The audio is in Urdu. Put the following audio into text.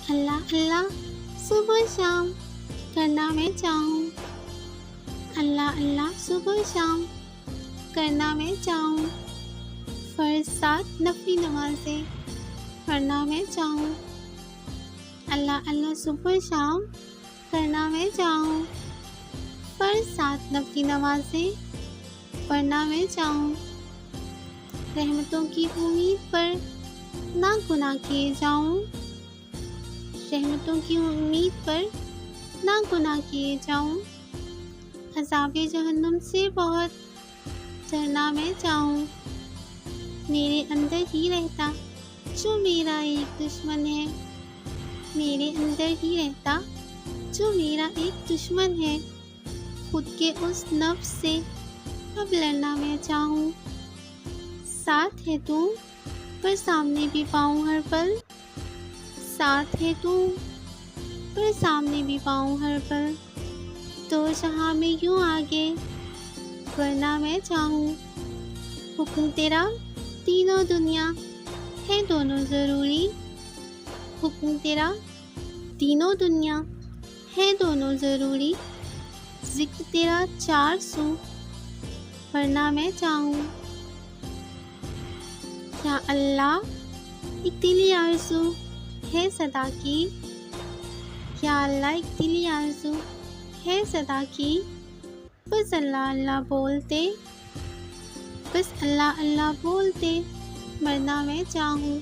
اللہ اللہ صبح شام کرنا میں چاہوں، اللہ اللہ صبح شام کرنا میں چاہوں، فرض 7 نفلی نمازیں پڑھنا میں چاہوں، اللہ اللہ صبح شام کرنا میں چاہوں، فرض 7 نفلی نمازیں پڑھنا میں چاہوں، رحمتوں کی امید پر نہ گناہ کیے جاؤں، رحمتوں کی امید پر نہ گناہ کیے جاؤں، عذاب جہنم سے بہت ڈرنا میں چاہوں، میرے اندر ہی رہتا جو میرا ایک دشمن ہے، میرے اندر ہی رہتا جو میرا ایک دشمن ہے، خود کے اس نفس سے اب لڑنا میں چاہوں، ساتھ ہے تو پر سامنے بھی پاؤں ہر پل، ساتھ ہے تو پر سامنے بھی پاؤں ہر پل، تو جہاں میں یوں آگے بڑھنا میں چاہوں، حکم تیرا تینوں دنیا ہے دونوں ضروری، حکم تیرا تینوں دنیا ہے دونوں ضروری، ذکر تیرا 4 سو پڑھنا میں چاہوں، یا اللہ ایک دلی آرزو ہے صدا کی، یا اللہ ایک دلی آرزو ہے صدا کی، بس اللہ اللہ بولتے، بس اللہ اللہ بولتے مرنا میں چاہوں۔